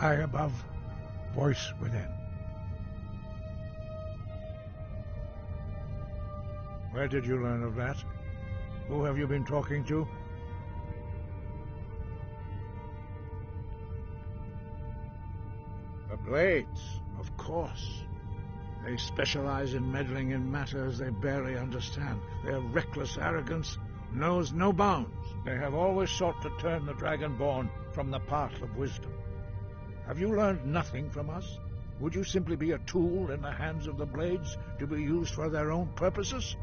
Sky above, voice within. Where did you learn of that? Who have you been talking to? The Blades, of course. They specialize in meddling in matters they barely understand. Their reckless arrogance knows no bounds. They have always sought to turn the Dragonborn from the path of wisdom. Have you learned nothing from us? Would you simply be a tool in the hands of the Blades to be used for their own purposes?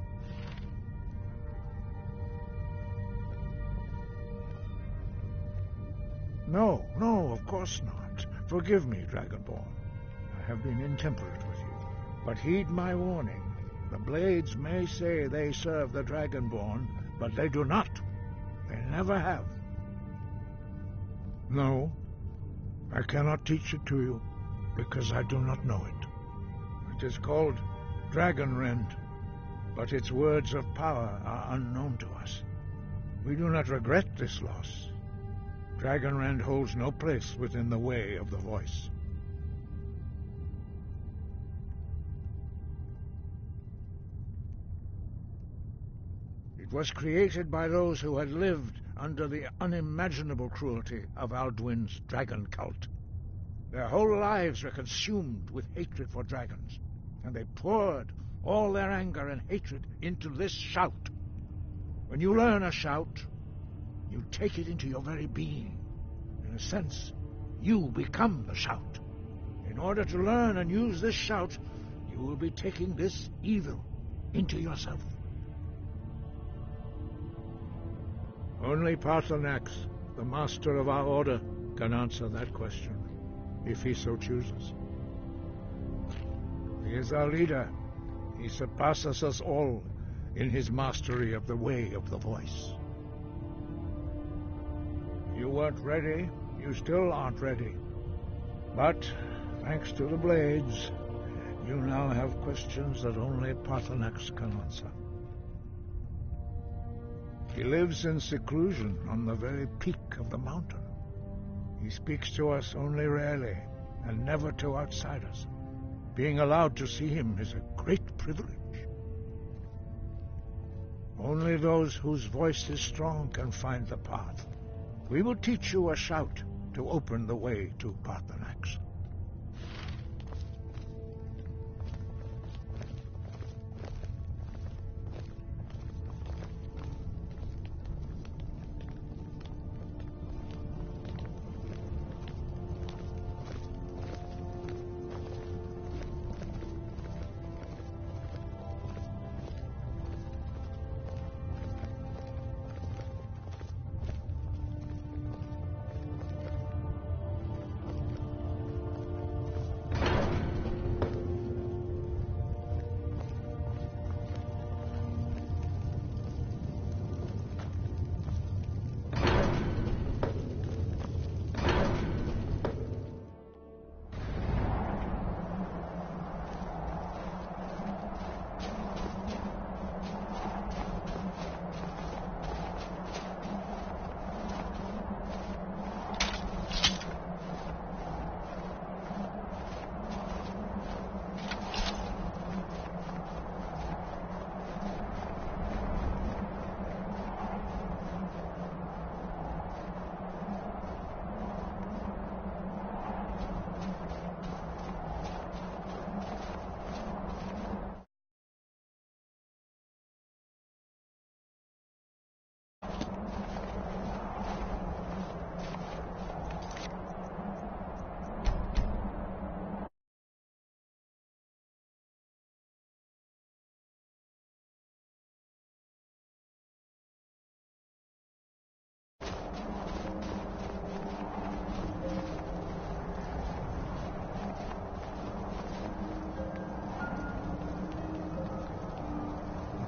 No, of course not. Forgive me, Dragonborn. I have been intemperate with you. But heed my warning. The Blades may say they serve the Dragonborn, but they do not. They never have. No, I cannot teach it to you, because I do not know it. It is called Dragonrend, but its words of power are unknown to us. We do not regret this loss. Dragonrend holds no place within the way of the voice. It was created by those who had lived under the unimaginable cruelty of Alduin's dragon cult. Their whole lives were consumed with hatred for dragons, and they poured all their anger and hatred into this shout. When you learn a shout, you take it into your very being. In a sense, you become the shout. In order to learn and use this shout, you will be taking this evil into yourself. Only Paarthurnax, the master of our order, can answer that question, if he so chooses. He is our leader. He surpasses us all in his mastery of the way of the voice. You weren't ready. You still aren't ready. But, thanks to the Blades, you now have questions that only Paarthurnax can answer. He lives in seclusion on the very peak of the mountain. He speaks to us only rarely, and never to outsiders. Being allowed to see him is a great privilege. Only those whose voice is strong can find the path. We will teach you a shout to open the way to Paarthurnax.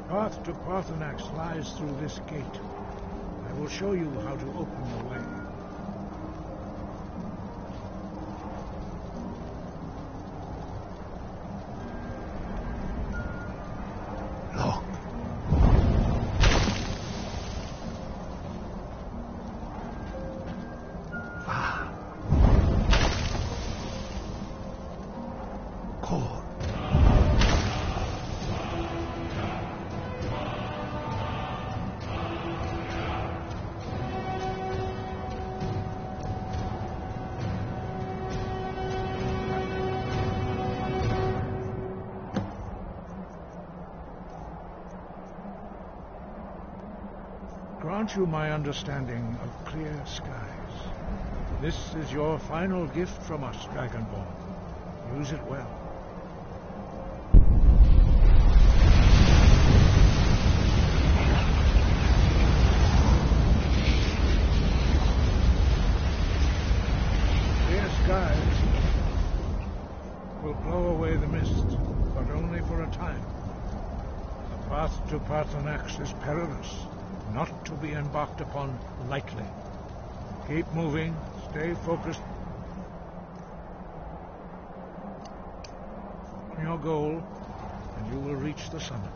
The path to Paarthurnax lies through this gate. I will show you how to open the way. Look. Ah. grant you my understanding of clear skies. This is your final gift from us, Dragonborn. Use it well. Clear skies will blow away the mist, but only for a time. The path to Parthenax is perilous, not to be embarked upon lightly. Keep moving, stay focused on your goal, and you will reach the summit.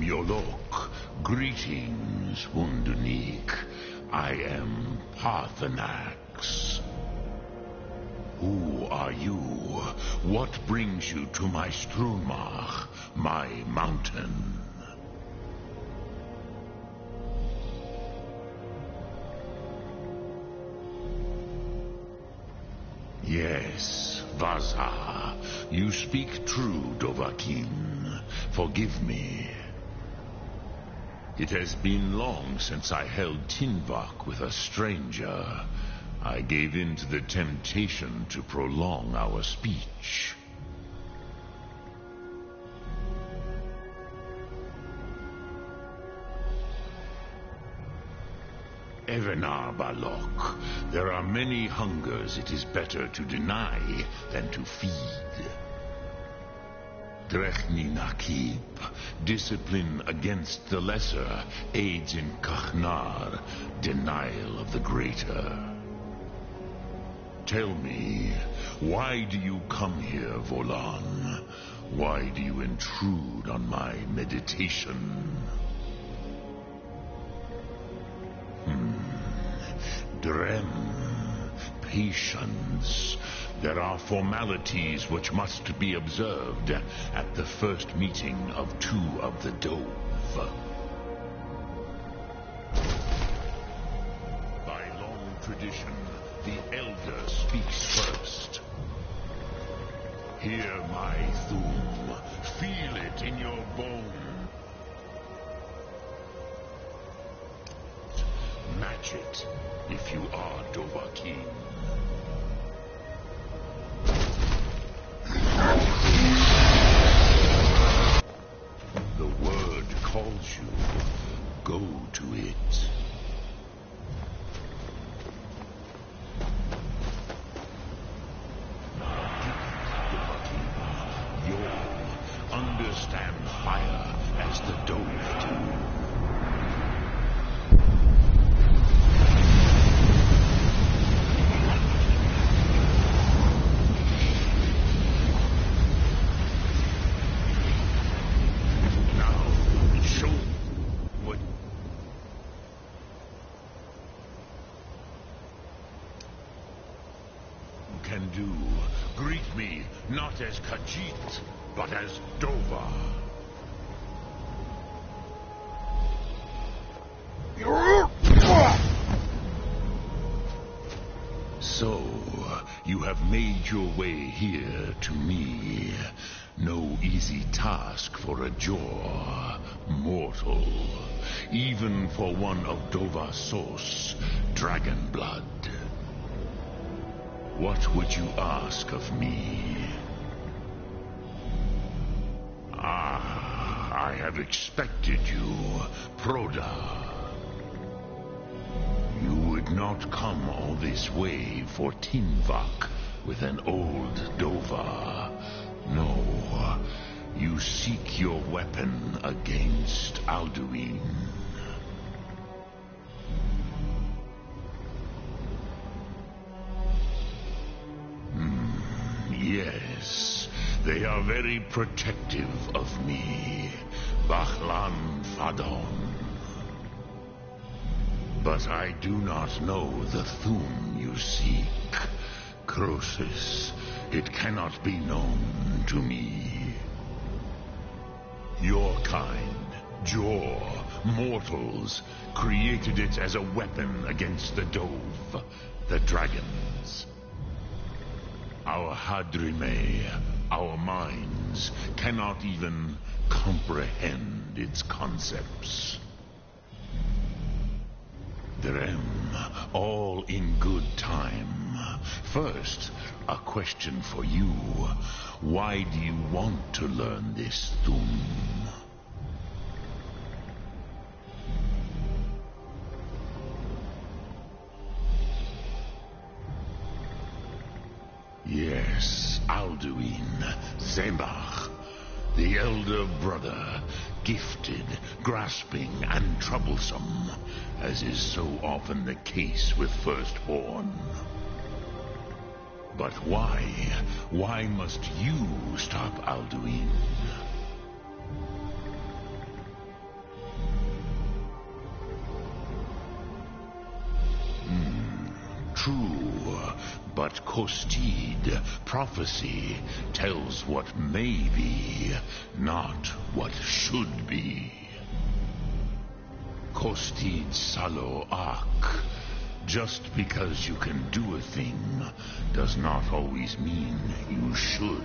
Yolok, greetings, Undunik. I am Parthenax. Who are you? What brings you to my Strulmach, my mountain? Yes, Vaza. You speak true, Dovahkiin. Forgive me. It has been long since I held Tinvak with a stranger. I gave in to the temptation to prolong our speech. Evenar Balok, there are many hungers it is better to deny than to feed. Drechni Nakib, discipline against the lesser, aids in Kachnar, denial of the greater. Tell me, why do you come here, Volan? Why do you intrude on my meditation? Drem, patience. There are formalities which must be observed at the first meeting of two of the Dove. By long tradition, the Elder speaks first. Hear my Thum. Feel it in your bone. Match it, if you are Dovahkiin. The word calls you. Go to it. You'll understand fire as the Dove do. Can do. Greet me, not as Khajiit, but as Dova. So, you have made your way here to me. No easy task for a Jor, mortal. Even for one of Dova's source, dragon blood. What would you ask of me? Ah, I have expected you, Proda. You would not come all this way for Tinvak with an old Dova. No, you seek your weapon against Alduin. Yes, they are very protective of me, Bachlan Fadon. But I do not know the Thum you seek. Croesus, it cannot be known to me. Your kind, Jor, mortals, created it as a weapon against the Dove, the dragons. Our Hadrime, our minds, cannot even comprehend its concepts. Drem, all in good time. First, a question for you. Why do you want to learn this Thum? Yes, Alduin, Zebach, the elder brother, gifted, grasping, and troublesome, as is so often the case with firstborn. But why? Why must you stop Alduin? True, but Kostid, prophecy, tells what may be, not what should be. Kostid Salo Ak, Just because you can do a thing does not always mean you should.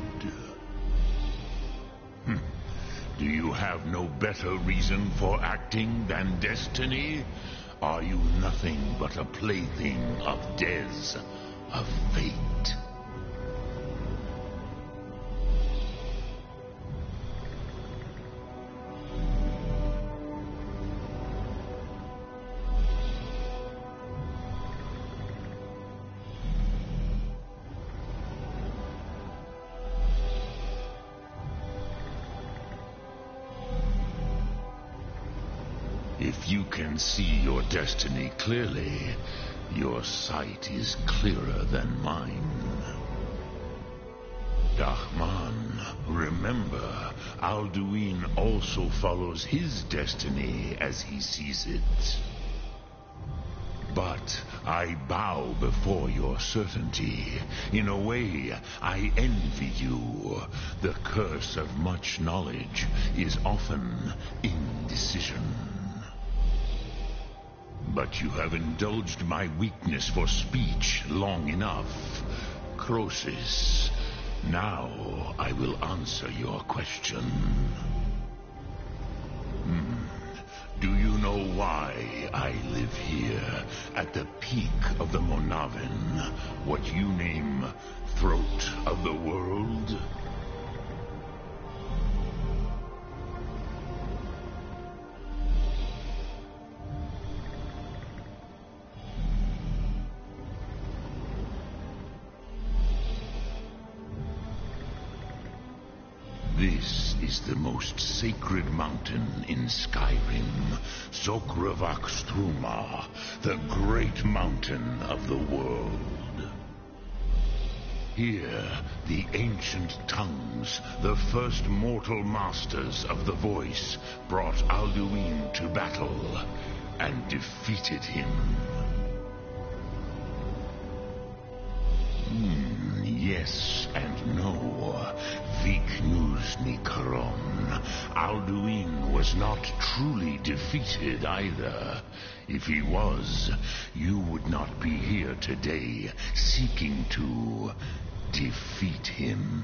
Do you have no better reason for acting than destiny? Are you nothing but a plaything of Des, of fate? If you can see your destiny clearly, your sight is clearer than mine. Dahman, remember, Alduin also follows his destiny as he sees it. But I bow before your certainty. In a way, I envy you. The curse of much knowledge is often indecision. But you have indulged my weakness for speech long enough. Croesus, now I will answer your question. Do you know why I live here, at the peak of the Monavin, what you name throat of the world? This is the most sacred mountain in Skyrim, Zokravakstruma, the great mountain of the world. Here, the ancient tongues, the first mortal masters of the voice, brought Alduin to battle and defeated him. Yes and no. Viknusnikaron. Alduin was not truly defeated either. If he was, you would not be here today seeking to defeat him.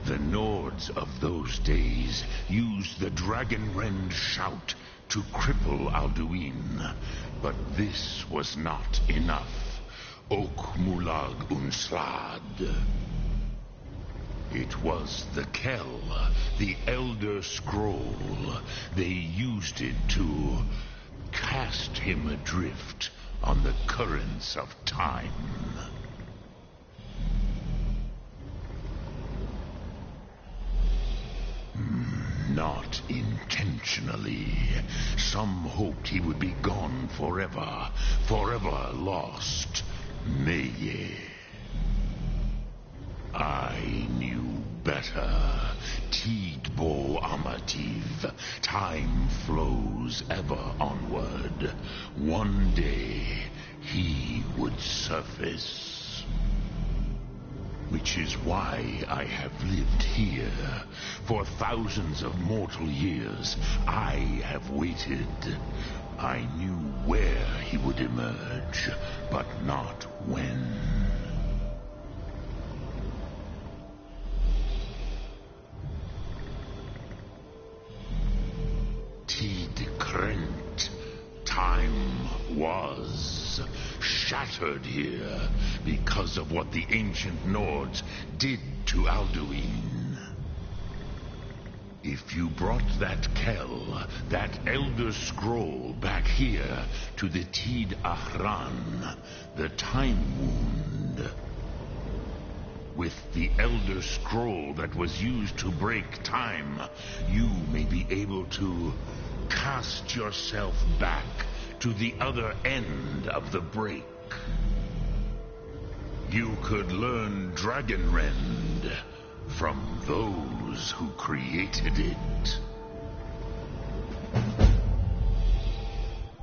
The Nords of those days used the Dragonrend shout to cripple Alduin, but this was not enough. Ok Mulag Unslad. It was the Kell, the Elder Scroll. They used it to cast him adrift on the currents of time. Not intentionally. Some hoped he would be gone forever, forever lost. Meye. I knew better. Tidbo Amativ. Time flows ever onward. One day, he would surface. Which is why I have lived here. For thousands of mortal years, I have waited. I knew where he would emerge, but not when. Tidkrent. Time was shattered here because of what the ancient Nords did to Alduin. If you brought that Kell, that Elder Scroll, back here to the Tid Ahran, the Time Wound, with the Elder Scroll that was used to break time, you may be able to cast yourself back to the other end of the break. You could learn Dragonrend from those who created it.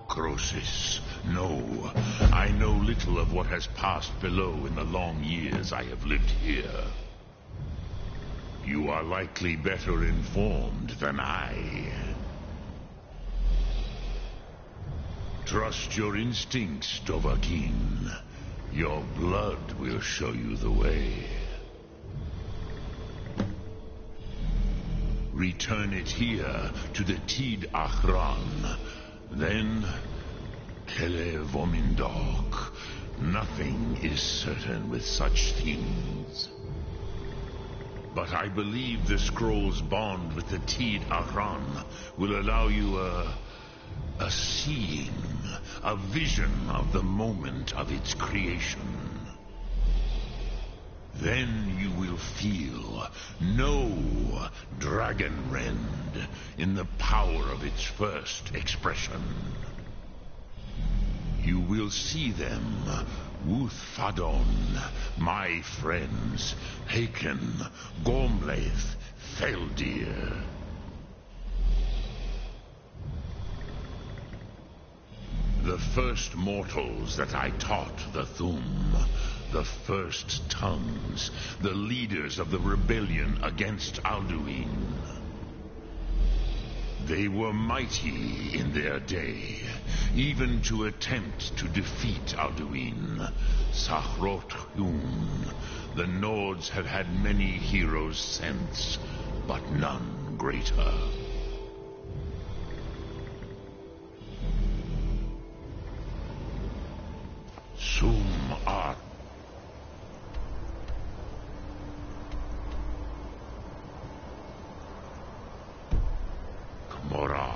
Croesus, no. I know little of what has passed below in the long years I have lived here. You are likely better informed than I. Trust your instincts, Dovahkiin. Your blood will show you the way. Return it here to the Tid Achran. Then, Kele Vomindok. Nothing is certain with such things. But I believe the scroll's bond with the Tid Achran will allow you a seeing, a vision of the moment of its creation. Then you will feel, know Dragonrend in the power of its first expression. You will see them, Wuthfadon, my friends, Haken, Gormlaith, Feldir. The first mortals that I taught the Thum, the first tongues, the leaders of the rebellion against Alduin. They were mighty in their day, even to attempt to defeat Alduin. Sahrot Hun, the Nords have had many heroes since, but none greater. Sum Art. Mora.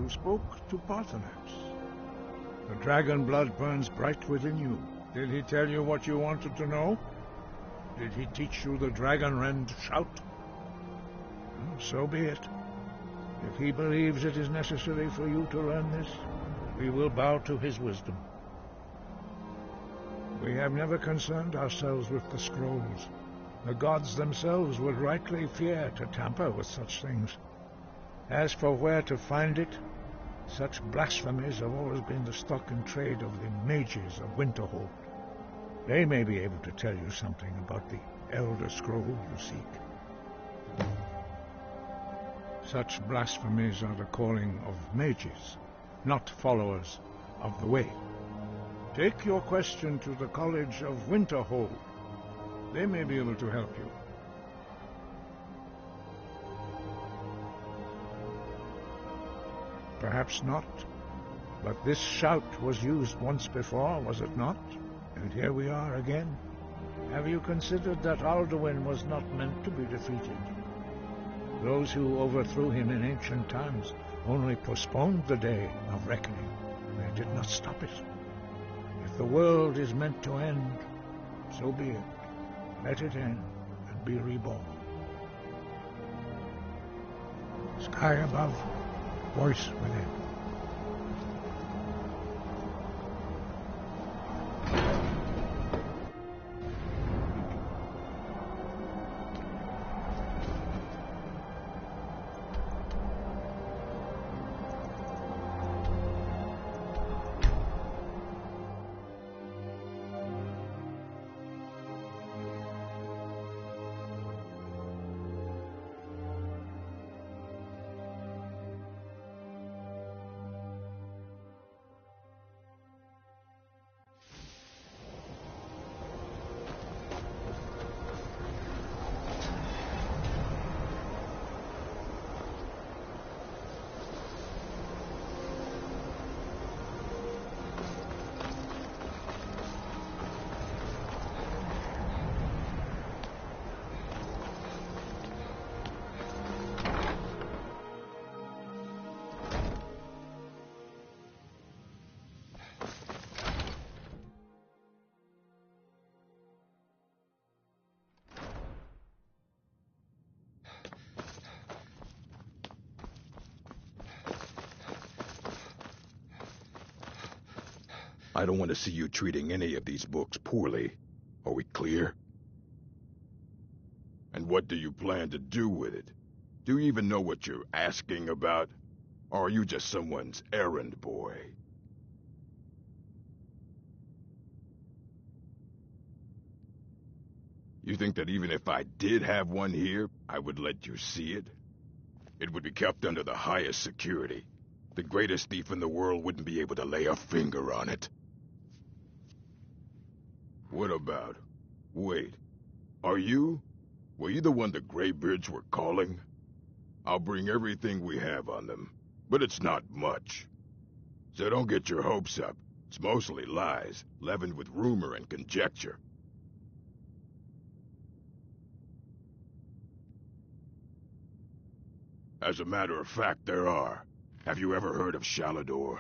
Spoke to Paarthurnax. The dragon blood burns bright within you. Did he tell you what you wanted to know? Did he teach you the Dragonrend shout? Well, so be it. If he believes it is necessary for you to learn this, we will bow to his wisdom. We have never concerned ourselves with the scrolls. The gods themselves would rightly fear to tamper with such things. As for where to find it, such blasphemies have always been the stock and trade of the mages of Winterhold. They may be able to tell you something about the Elder Scroll you seek. Such blasphemies are the calling of mages, not followers of the way. Take your question to the College of Winterhold. They may be able to help you. Perhaps not. But this shout was used once before, was it not? And here we are again. Have you considered that Alduin was not meant to be defeated? Those who overthrew him in ancient times only postponed the day of reckoning. They did not stop it. If the world is meant to end, so be it. Let it end and be reborn. Sky above, voice within. I don't want to see you treating any of these books poorly. Are we clear? And what do you plan to do with it? Do you even know what you're asking about? Or are you just someone's errand boy? You think that even if I did have one here, I would let you see it? It would be kept under the highest security. The greatest thief in the world wouldn't be able to lay a finger on it. What about? Wait. Were you the one the Greybeards were calling? I'll bring everything we have on them, but it's not much. So don't get your hopes up. It's mostly lies, leavened with rumor and conjecture. As a matter of fact, there are. Have you ever heard of Shalador?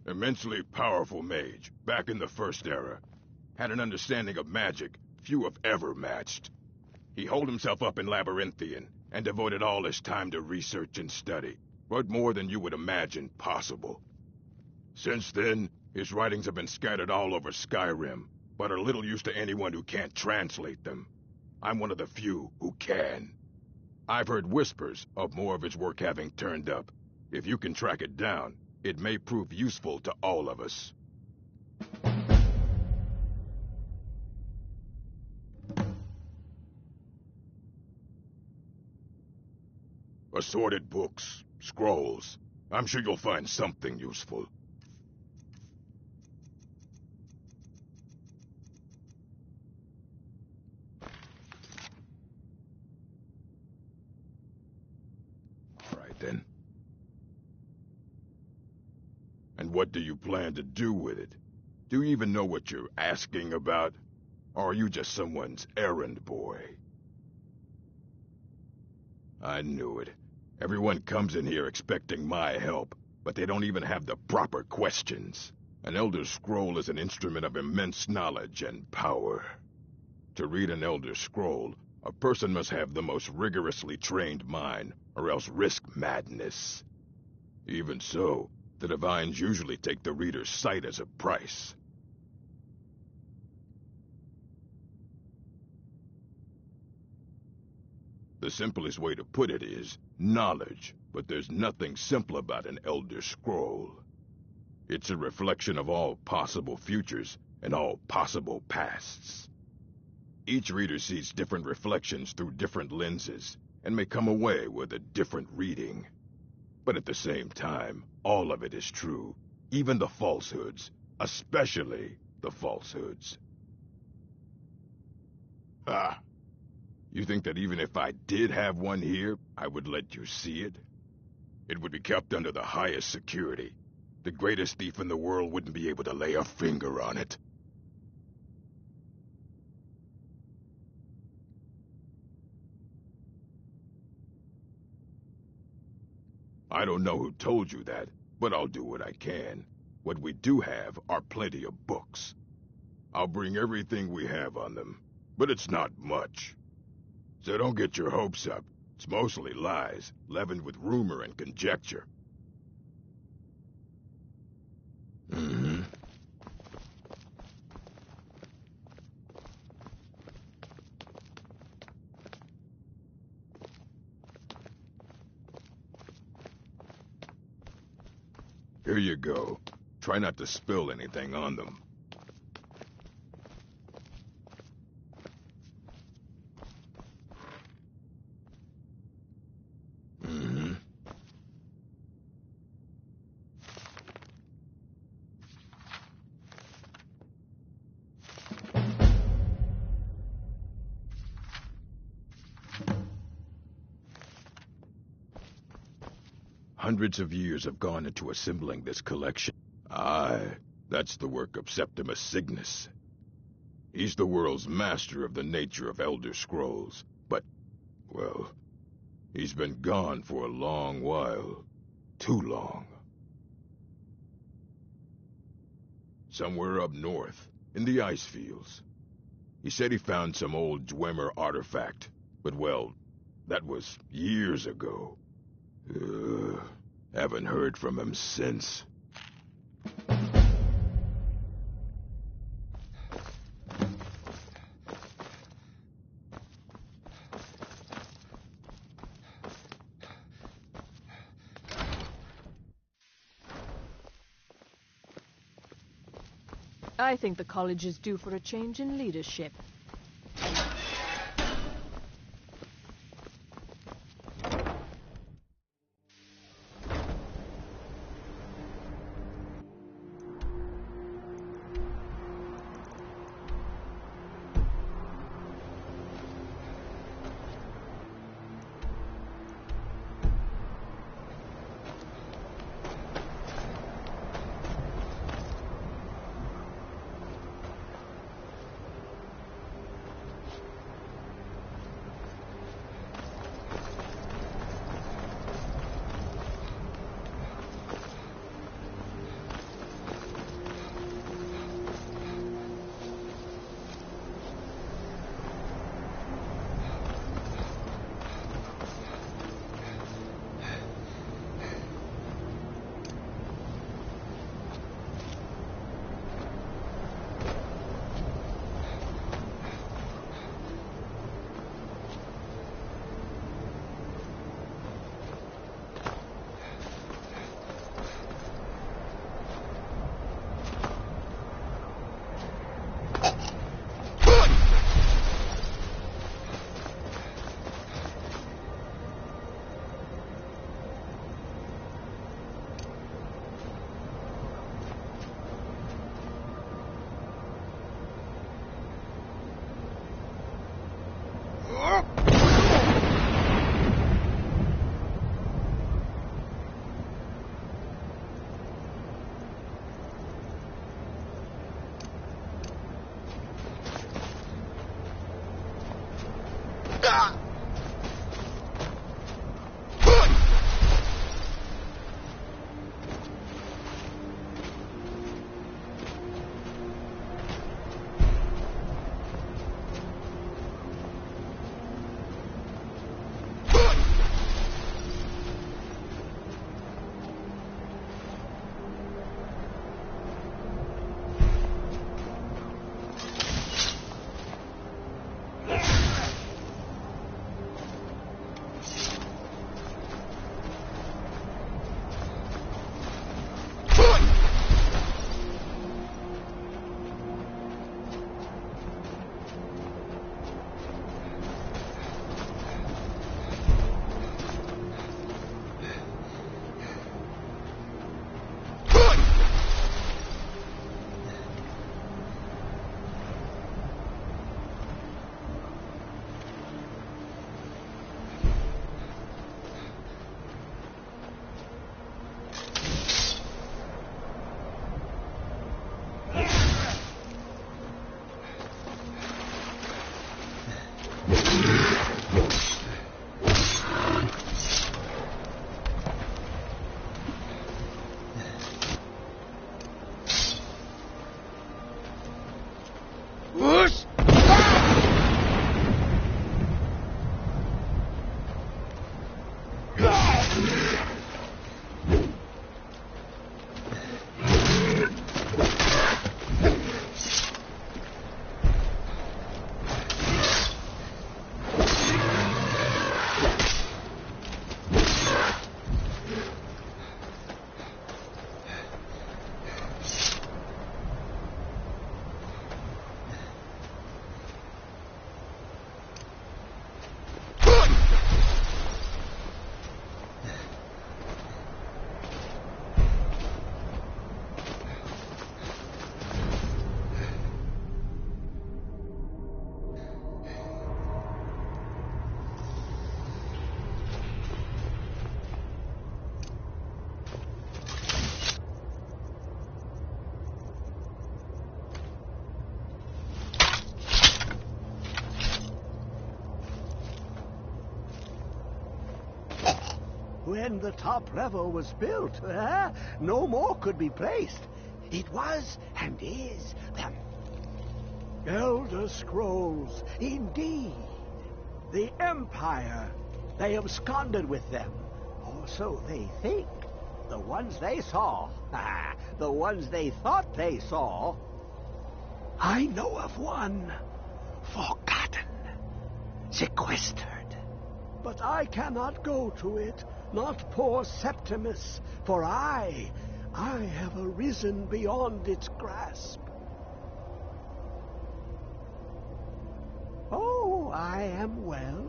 Immensely powerful mage, back in the First Era. Had an understanding of magic few have ever matched. He holed himself up in Labyrinthian and devoted all his time to research and study, but more than you would imagine possible. Since then, his writings have been scattered all over Skyrim, but are little use to anyone who can't translate them. I'm one of the few who can. I've heard whispers of more of his work having turned up. If you can track it down, it may prove useful to all of us. Assorted books, scrolls. I'm sure you'll find something useful. All right, then. And what do you plan to do with it? Do you even know what you're asking about? Or are you just someone's errand boy? I knew it. Everyone comes in here expecting my help, but they don't even have the proper questions. An Elder Scroll is an instrument of immense knowledge and power. To read an Elder Scroll, a person must have the most rigorously trained mind, or else risk madness. Even so, the Divines usually take the reader's sight as a price. The simplest way to put it is knowledge, but there's nothing simple about an Elder Scroll. It's a reflection of all possible futures and all possible pasts. Each reader sees different reflections through different lenses, and may come away with a different reading. But at the same time, all of it is true, even the falsehoods, especially the falsehoods. Ah, you think that even if I did have one here, I would let you see it? It would be kept under the highest security. The greatest thief in the world wouldn't be able to lay a finger on it. I don't know who told you that, but I'll do what I can. What we do have are plenty of books. I'll bring everything we have on them, but it's not much. So don't get your hopes up. It's mostly lies, leavened with rumor and conjecture. Mm-hmm. Here you go. Try not to spill anything on them. Mm-hmm. Hundreds of years have gone into assembling this collection. Aye, that's the work of Septimus Cygnus. He's the world's master of the nature of Elder Scrolls, but, well, he's been gone for a long while. Too long. Somewhere up north, in the ice fields. He said he found some old Dwemer artifact, but well, that was years ago. Haven't heard from him since. I think the college is due for a change in leadership. When the top level was built, no more could be placed. It was and is the Elder Scrolls, indeed. The Empire. They absconded with them, or so they think. The ones they saw, the ones they thought they saw. I know of one, forgotten, sequestered. But I cannot go to it, not poor Septimus, for I have arisen beyond its grasp. Oh, I am well.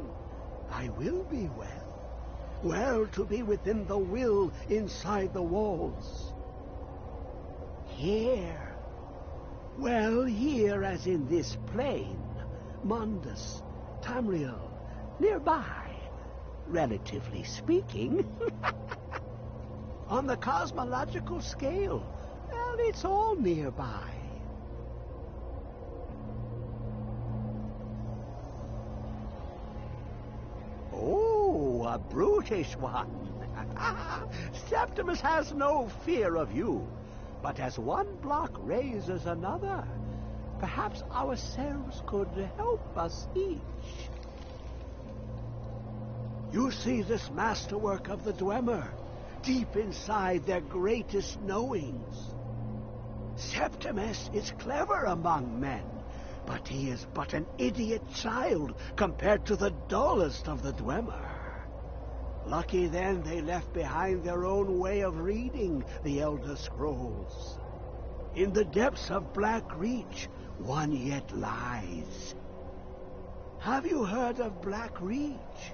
I will be well. Well to be within the will inside the walls. Here. Well, here as in this plain, Mundus, Tamriel, nearby. Relatively speaking. On the cosmological scale, well, it's all nearby. Oh, a brutish one. Septimus has no fear of you, but as one block raises another, perhaps ourselves could help us each. You see this masterwork of the Dwemer, deep inside their greatest knowings. Septimus is clever among men, but he is but an idiot child compared to the dullest of the Dwemer. Lucky then they left behind their own way of reading the Elder Scrolls. In the depths of Black Reach, one yet lies. Have you heard of Black Reach?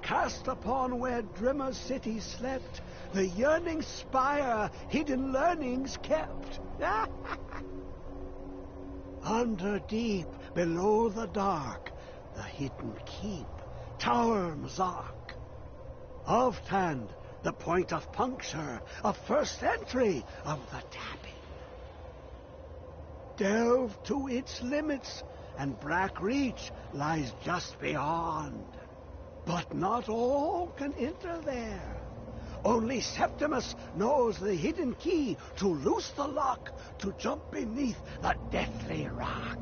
Cast upon where Drimmer's city slept, the yearning spire hidden learnings kept. Under deep, below the dark, the hidden keep, Tower Mazark. Oftand, the point of puncture, of first entry of the tapping. Delve to its limits, and Black Reach lies just beyond. But not all can enter there. Only Septimus knows the hidden key to loose the lock, to jump beneath the deathly rock.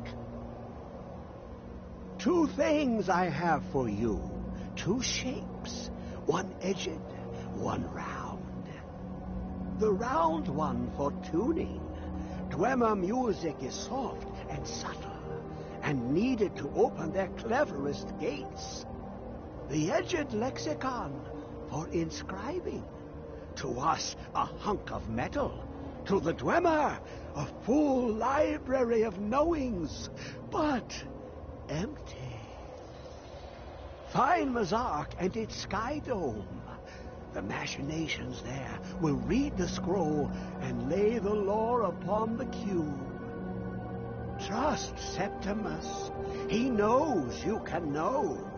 Two things I have for you, two shapes, one edged, one round. The round one for tuning. Dwemer music is soft and subtle, and needed to open their cleverest gates. The edged lexicon for inscribing. To us, a hunk of metal. To the Dwemer, a full library of knowings, but empty. Find Mazark and its sky dome. The machinations there will read the scroll and lay the lore upon the cube. Trust Septimus. He knows you can know.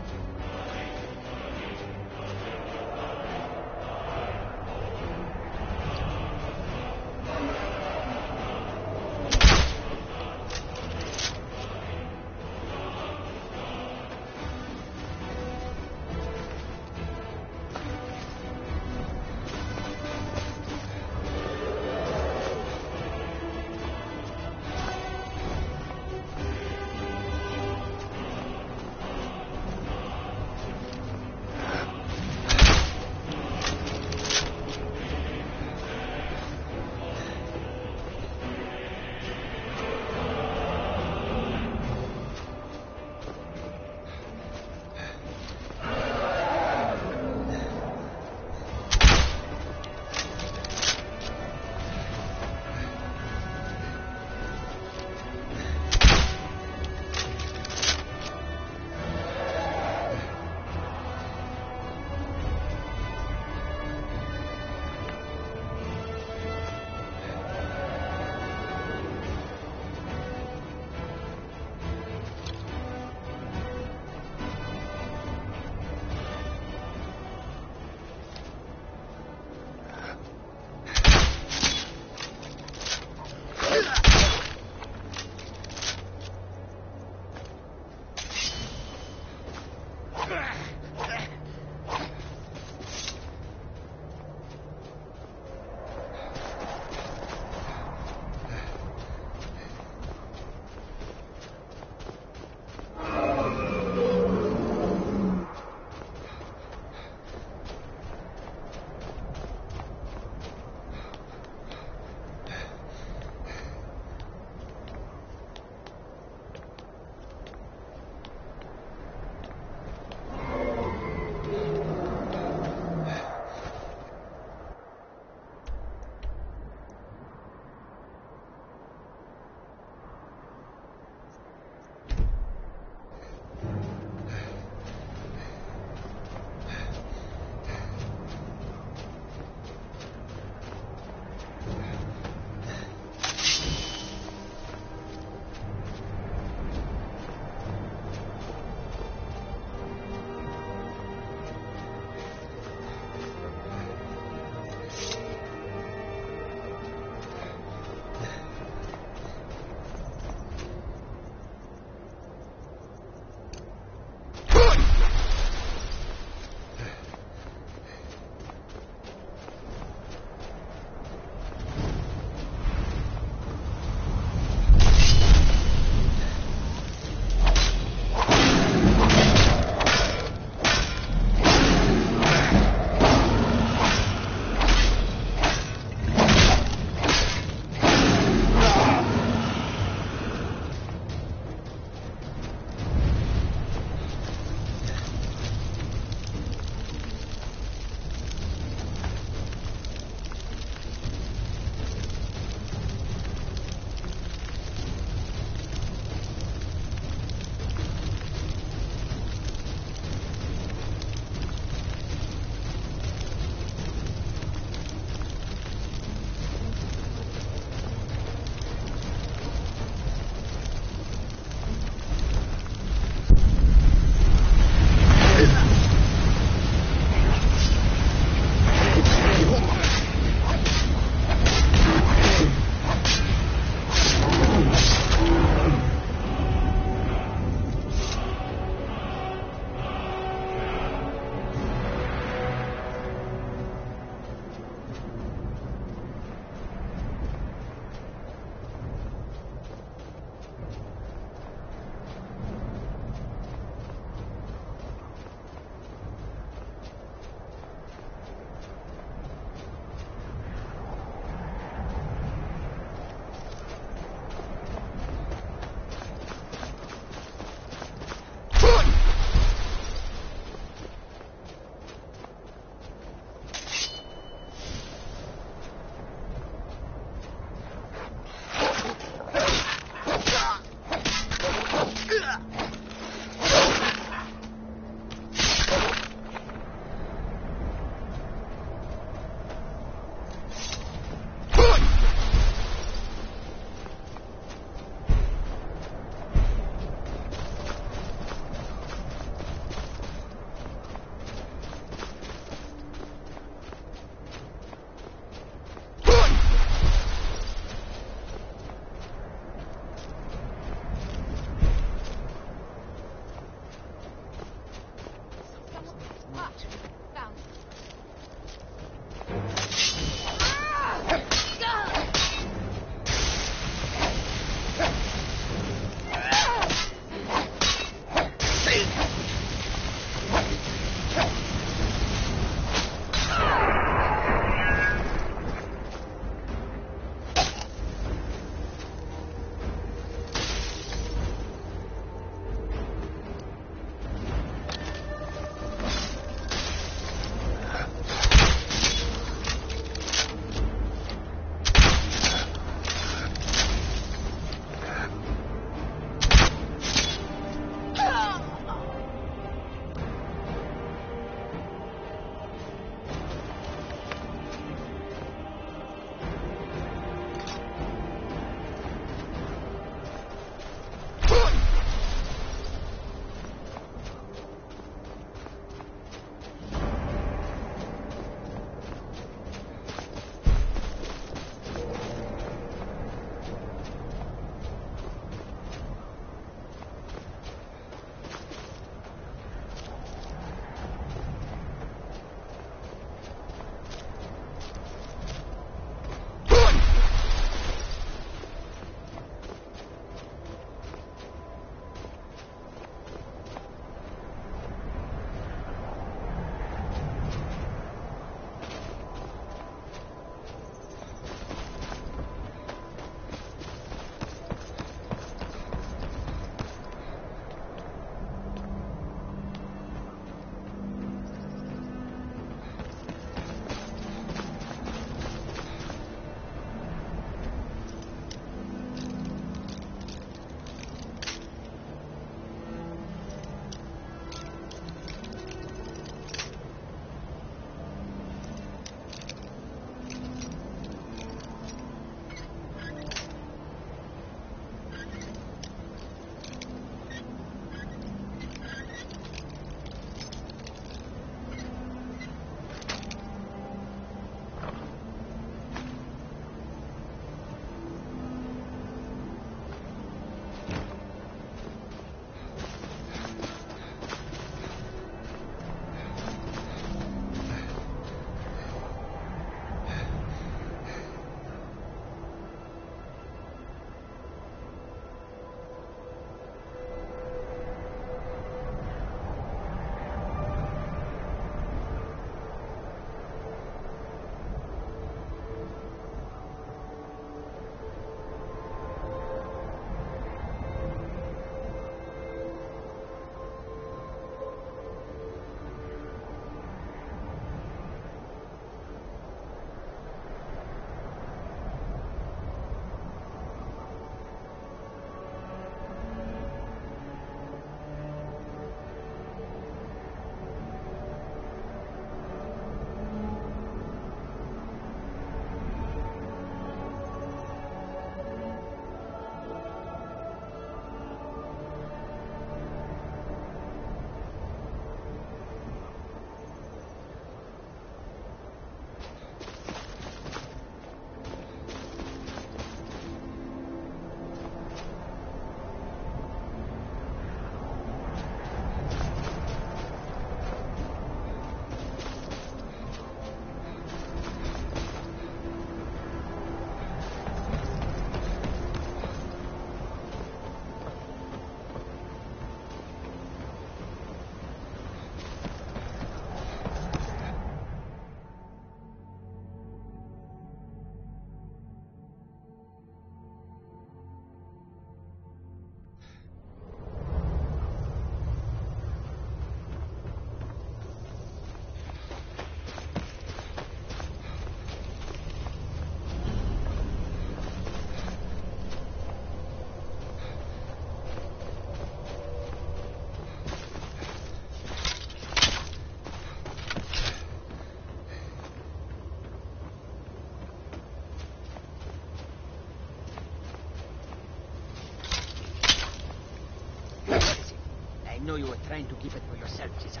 know you were trying to keep it for yourself, Cesar.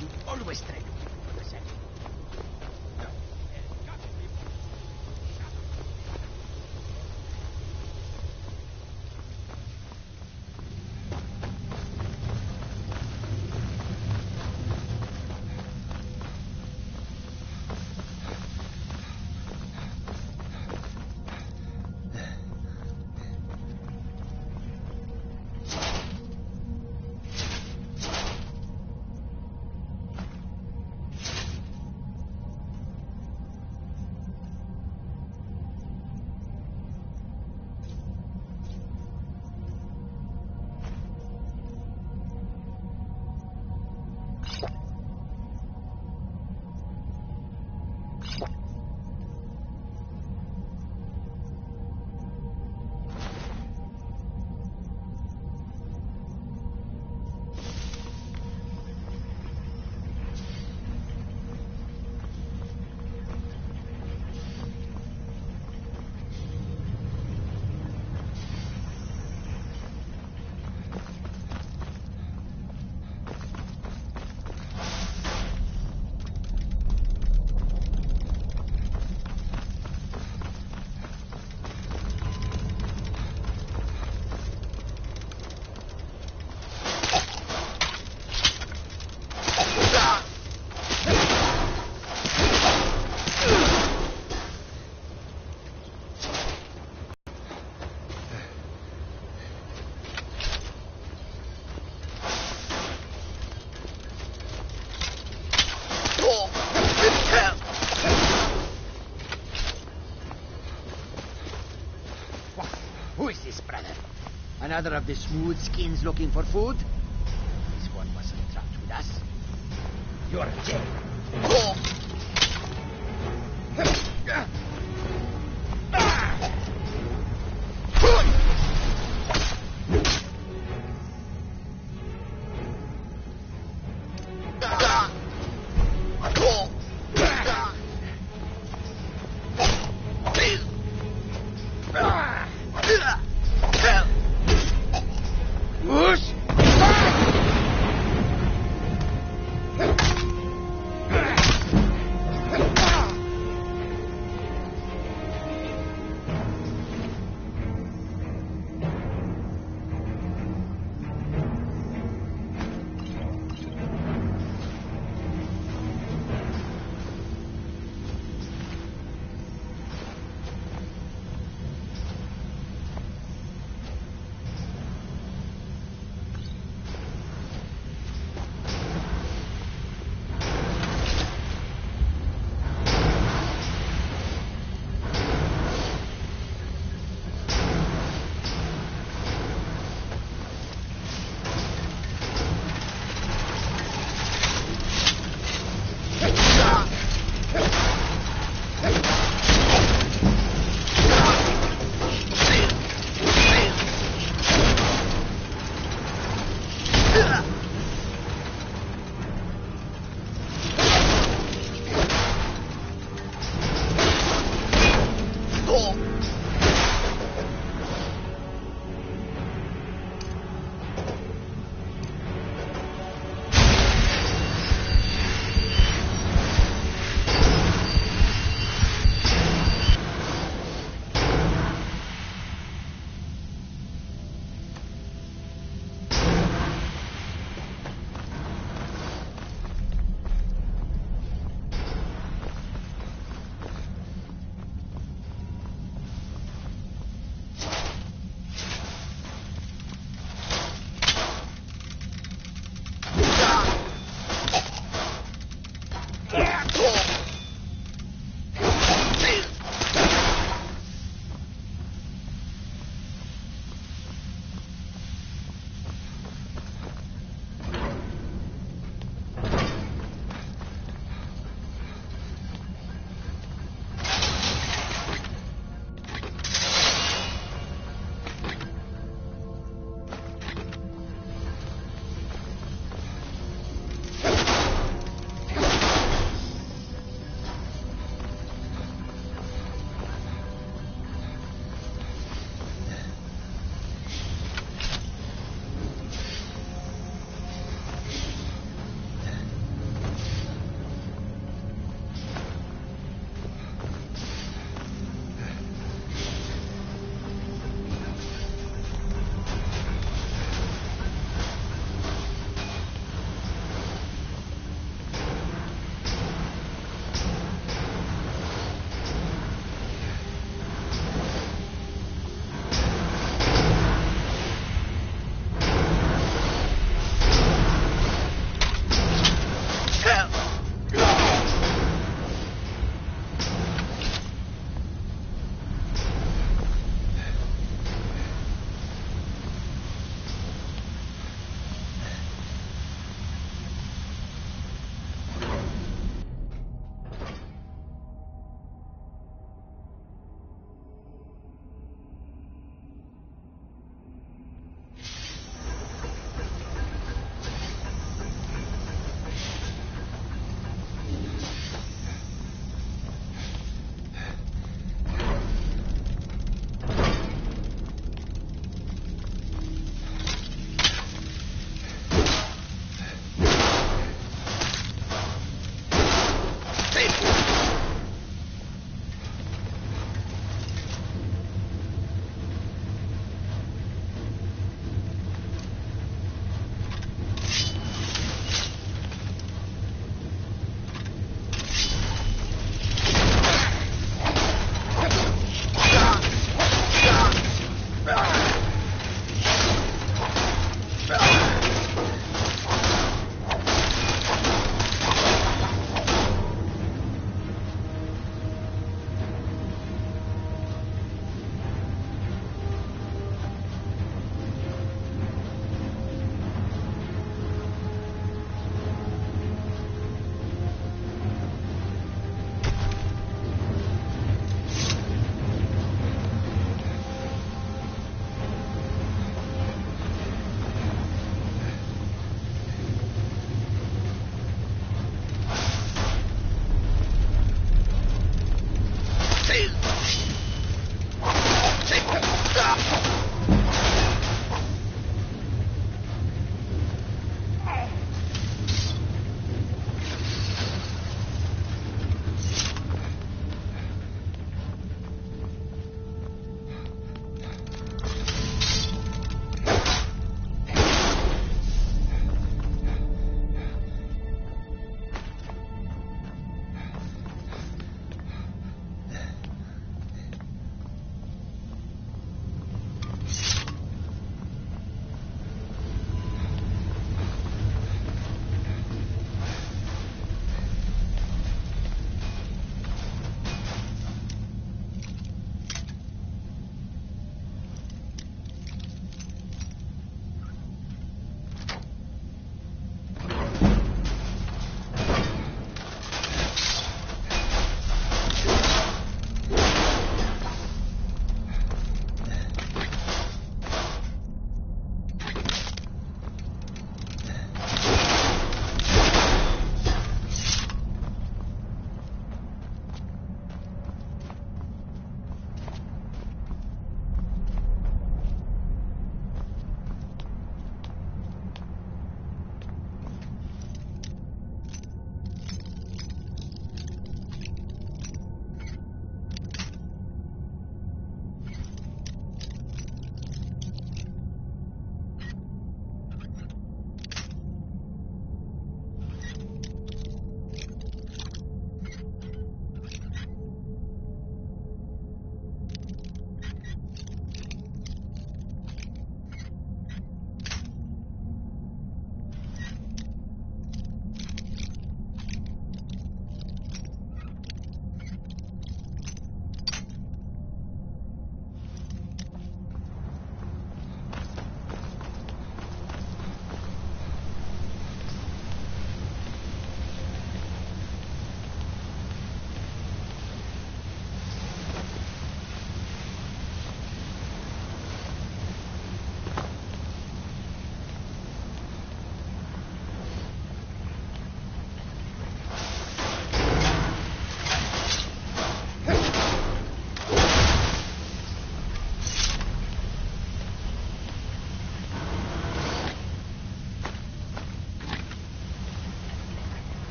You always try to keep it for yourself. Who is this, brother? Another of the smooth skins looking for food? This one wasn't trapped with us. You're dead.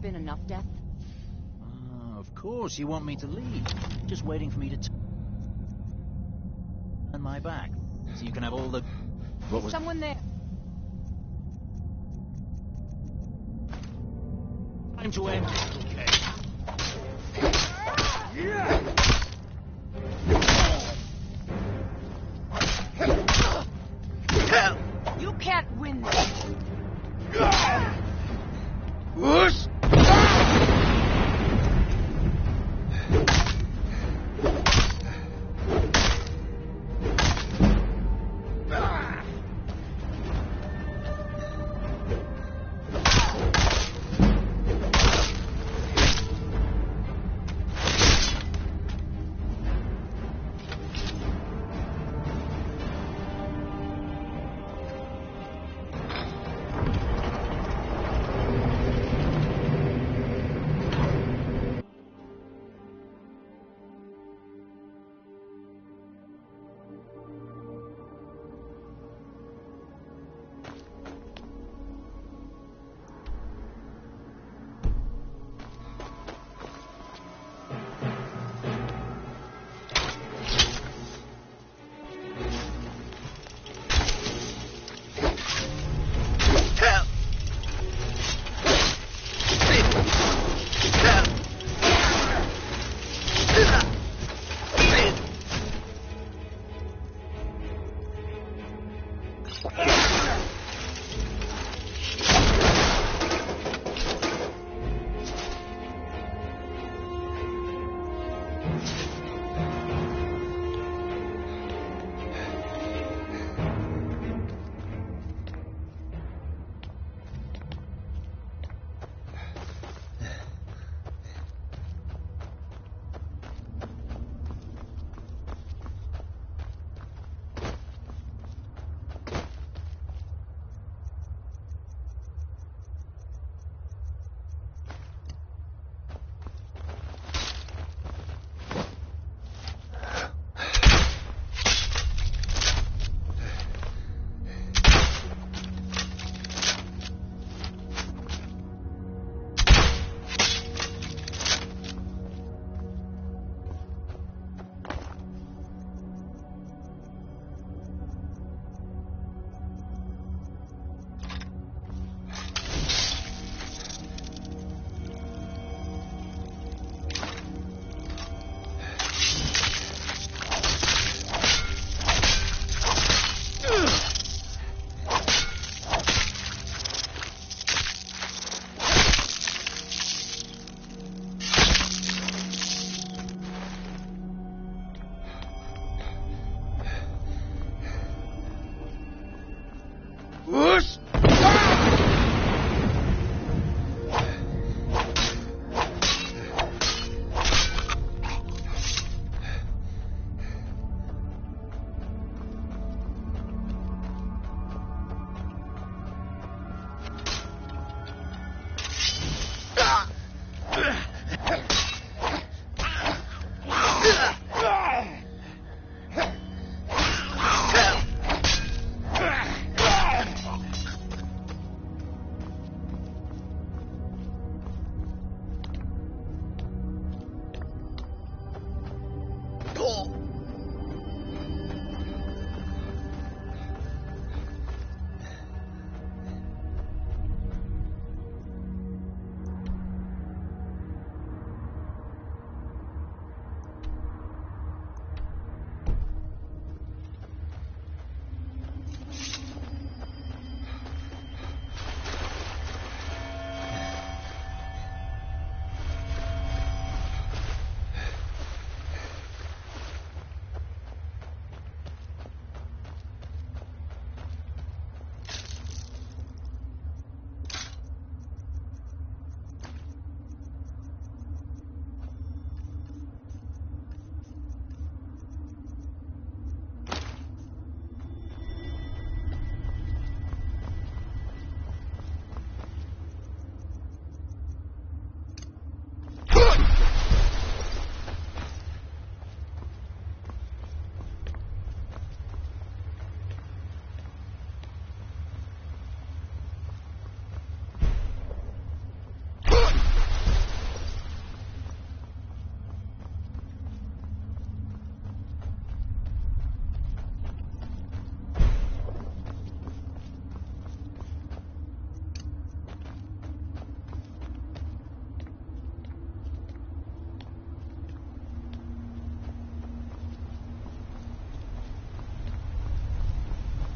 there been enough death? Of course, you want me to leave. Just waiting for me to turn my back. So you can have all the... What was... Someone there. Time to end. Okay. You can't win this. Whoosh!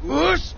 Goose!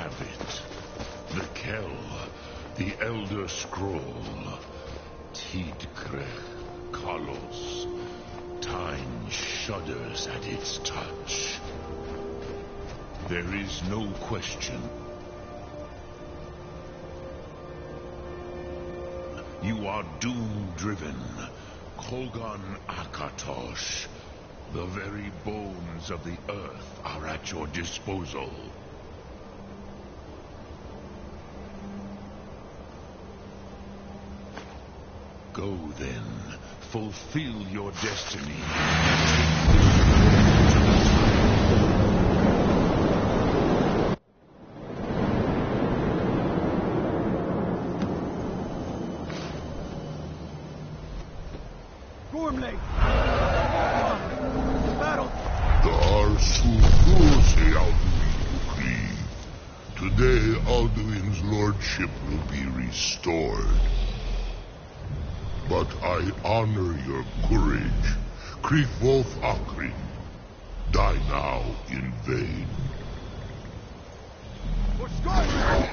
have it. The Kell, the Elder Scroll. Tidkrech Kalos. Time shudders at its touch. There is no question. You are doom-driven. Kogan Akatosh. The very bones of the earth are at your disposal. Go then. Fulfill your destiny. Gormley! Battle! Today, Alduin's lordship will be restored. But I honor your courage. Krieg Wolf Akrin. Die now in vain. For Skyrim!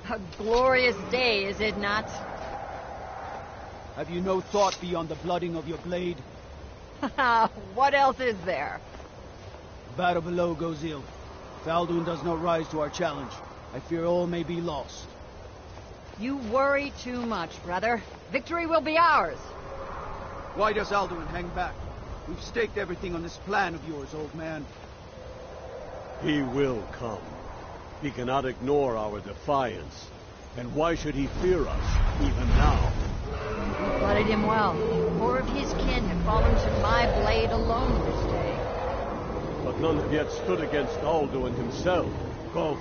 A glorious day, is it not? Have you no thought beyond the blooding of your blade? What else is there? Battle below goes ill. If Alduin does not rise to our challenge, I fear all may be lost. You worry too much, brother. Victory will be ours. Why does Alduin hang back? We've staked everything on this plan of yours, old man. He will come. He cannot ignore our defiance. And why should he fear us, even now? We blooded him well. 4 of his kin have fallen to my blade alone this day. But none have yet stood against Alduin himself. Golfur,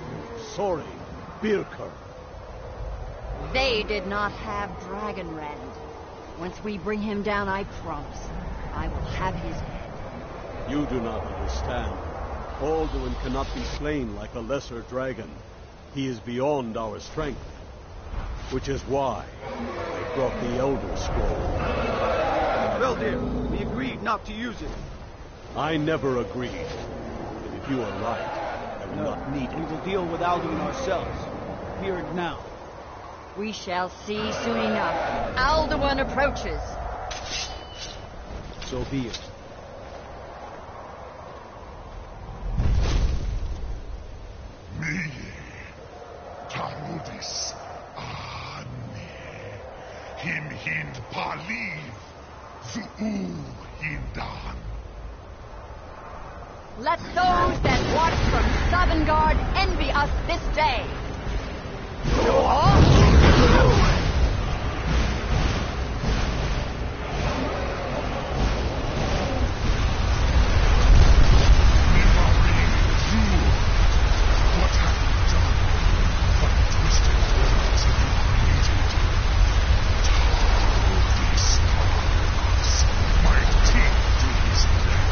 Sori, Birker. They did not have Dragonrend. Once we bring him down, I promise, I will have his head. You do not understand. Alduin cannot be slain like a lesser dragon. He is beyond our strength. Which is why I brought the Elder Scroll. Well, dear, we agreed not to use it. I never agreed. And if you are right, I will not need We it. will deal with Alduin ourselves. Here and now. We shall see soon enough. Alduin approaches. So be it. Me, Tarudis, Him Hind Paliv, Zuu Hindan. Let those that watch from Sovngarde envy us this day. What have you done? What twisted worlds have you created? Tarudis Tarudis, my teeth to his neck.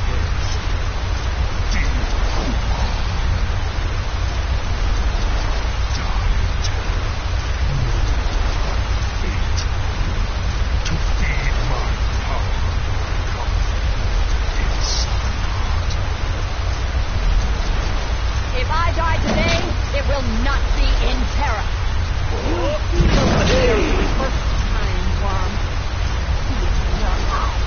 First, Din Kumar. Died. No fate. To feed my power, come in Sovngarde. If I die today, it will not be in terror. First time, worm. Fear your life.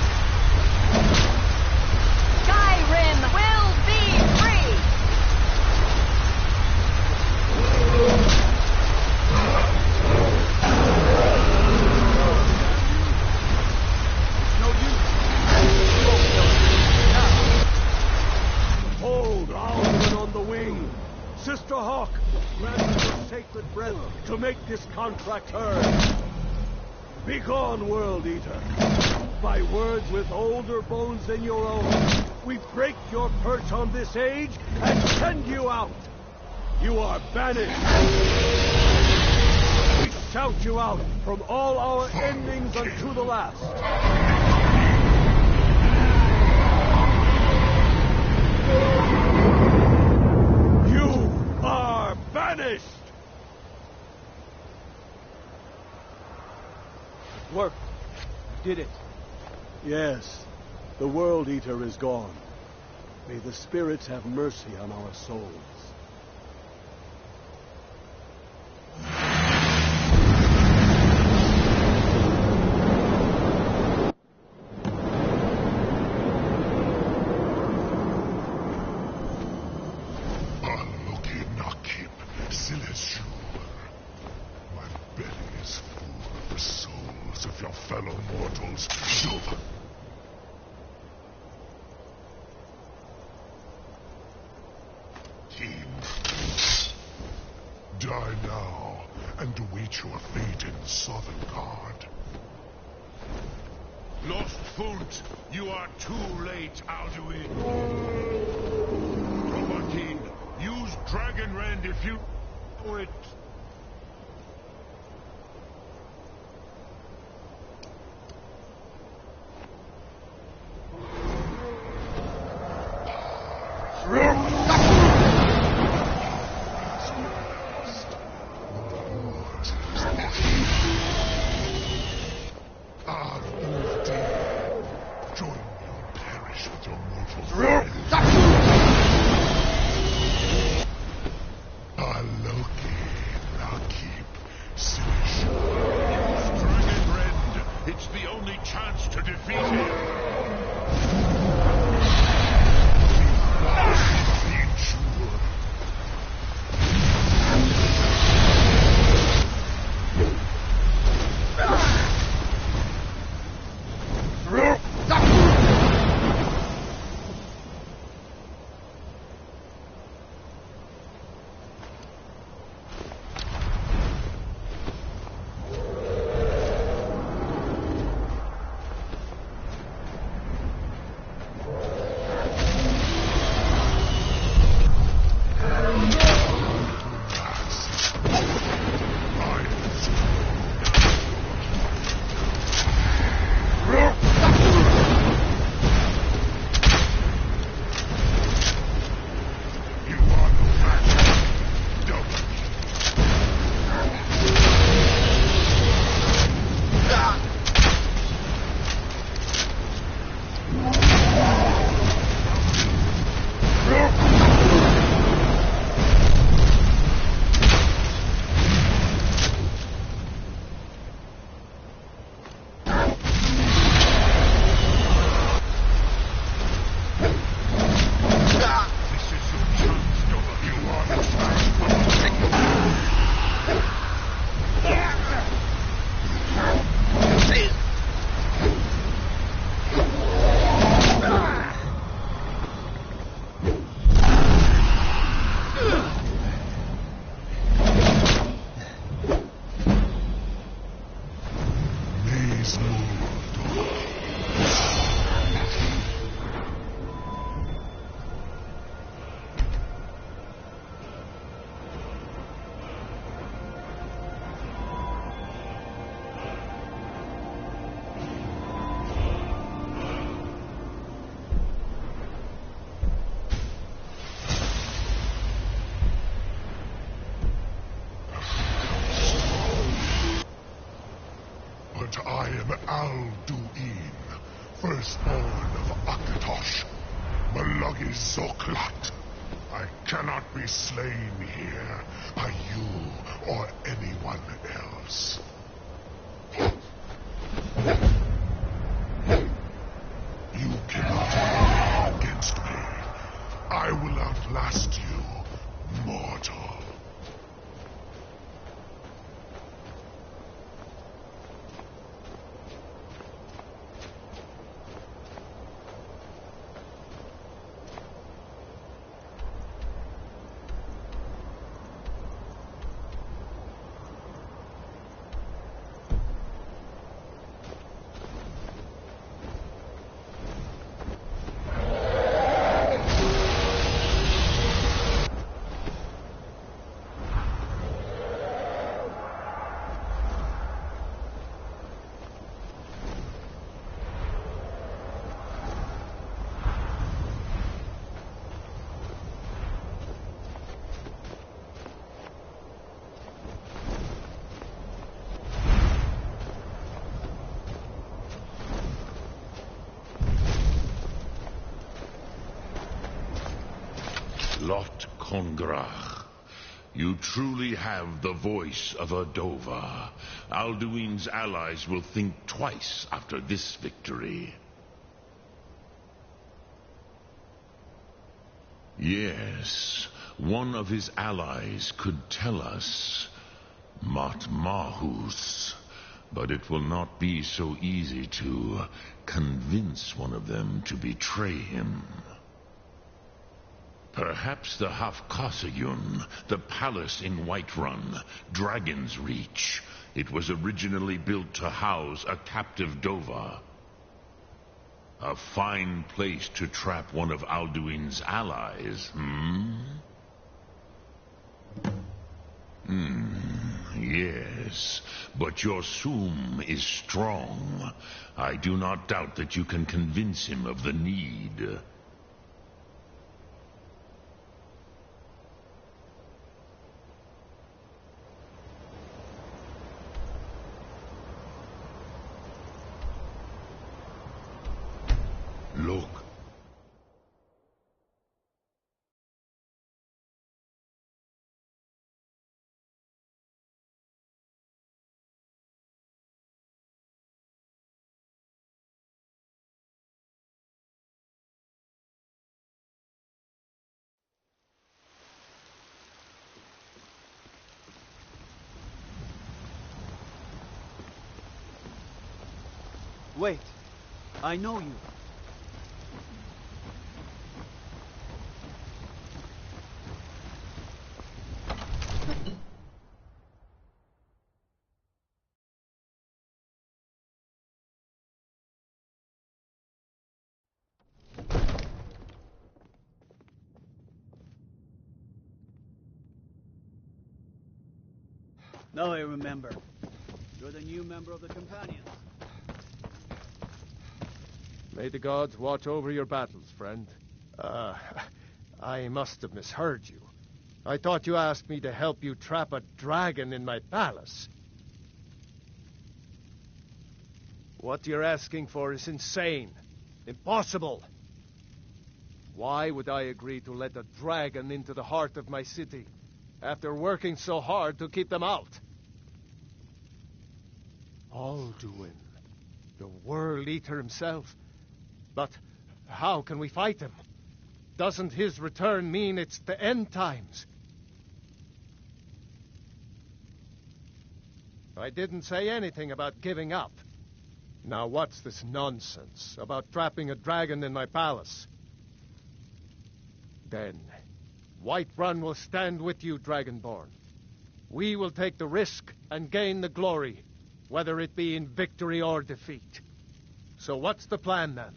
Skyrim will be free! No use. Hold Alduin on the wing. Sister Hawk, grant us your sacred breath to make this contract hers. Begone, World Eater. By words with older bones than your own, we break your perch on this age and send you out. You are banished. We shout you out from all our endings unto the last. You are banished! It worked. You did it. Yes, the World Eater is gone. May the spirits have mercy on our souls. Of your fellow mortals, Silver. Team, die now and await your fate in Southern Guard. Lost Foot, you are too late, Alduin. Dovahkiin, use Dragon Rend if you know it. It's the only chance to defeat him. But I am Alduin, firstborn of Akatosh, Malagi Zoklat. I cannot be slain here by you or anyone else. You cannot prevail against me. I will outlast you, mortal. Lot Kongrach. You truly have the voice of a Dova. Alduin's allies will think twice after this victory. Yes, one of his allies could tell us. Matmahus. But it will not be so easy to convince one of them to betray him. Perhaps the Hafkasayun, the palace in Whiterun, Dragon's Reach. It was originally built to house a captive Dova. A fine place to trap one of Alduin's allies, Yes, but your Sum is strong. I do not doubt that you can convince him of the need. Look. Wait, I know you. Now I remember. You're the new member of the Companions. May the gods watch over your battles, friend. I must have misheard you. I thought you asked me to help you trap a dragon in my palace. What you're asking for is insane. Impossible. Why would I agree to let a dragon into the heart of my city, after working so hard to keep them out? Alduin, the World Eater himself. But how can we fight him? Doesn't his return mean it's the end times? I didn't say anything about giving up. Now what's this nonsense about trapping a dragon in my palace? Then, Whiterun will stand with you, Dragonborn. We will take the risk and gain the glory, whether it be in victory or defeat. So what's the plan, then?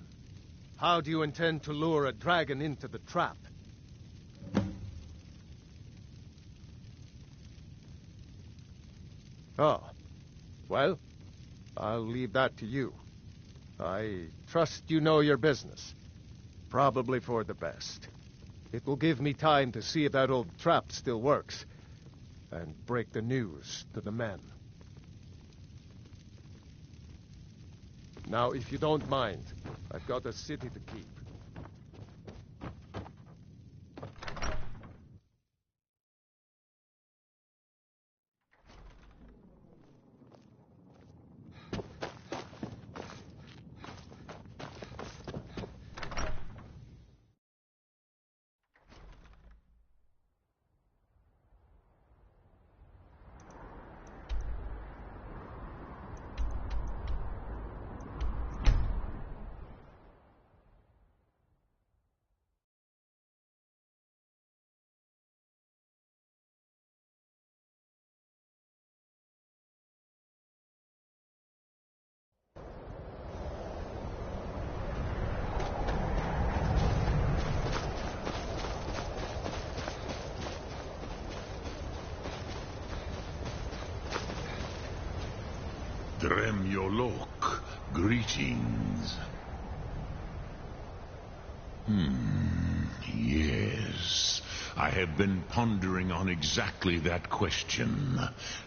How do you intend to lure a dragon into the trap? Oh, well, I'll leave that to you. I trust you know your business. Probably for the best. It will give me time to see if that old trap still works, and break the news to the men. Now, if you don't mind, I've got a city to keep. Dremyolok, greetings. Yes. I have been pondering on exactly that question.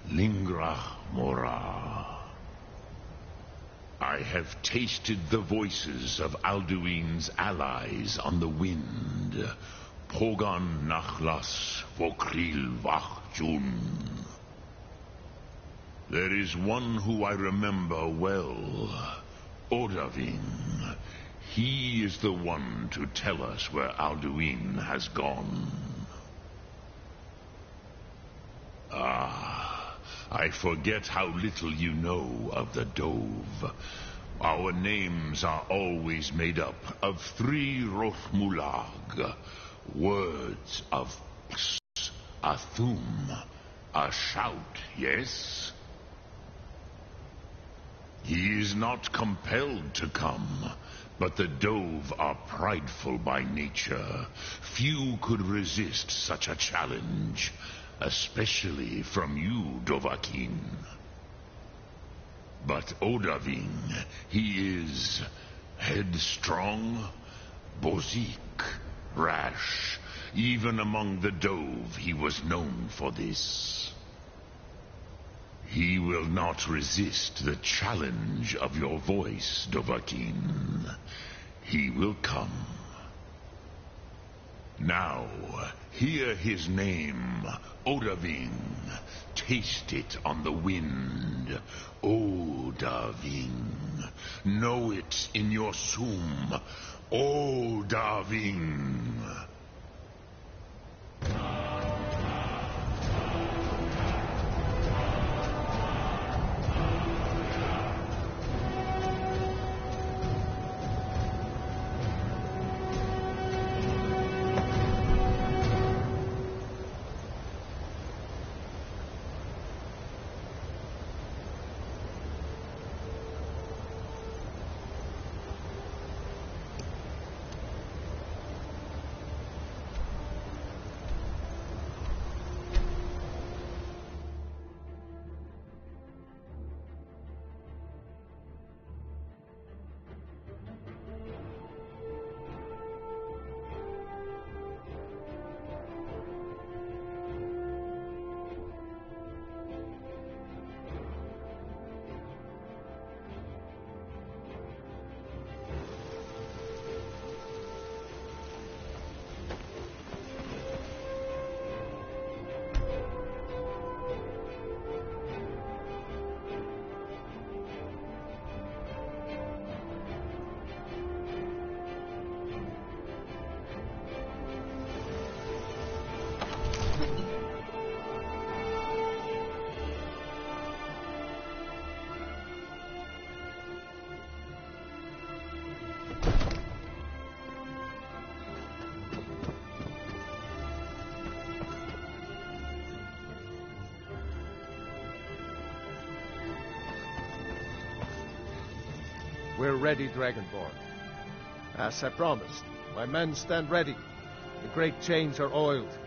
Lingra Mora. I have tasted the voices of Alduin's allies on the wind. Pogan Nachlas Vokril Wachjun. There is one who I remember well, Odavin. He is the one to tell us where Alduin has gone. Ah, I forget how little you know of the Dove. Our names are always made up of 3 Rothmulag, words of Ps, a thum, a shout, yes? He is not compelled to come, but the Dove are prideful by nature. Few could resist such a challenge, especially from you, Dovahkiin. But Odavin, he is headstrong, bozik, rash. Even among the Dove, he was known for this. He will not resist the challenge of your voice, Dovahkiin. He will come. Now, hear his name, Odavin. Taste it on the wind. Odavin. Know it in your sum. Odavin. We're ready, Dragonborn. As I promised, my men stand ready. The great chains are oiled.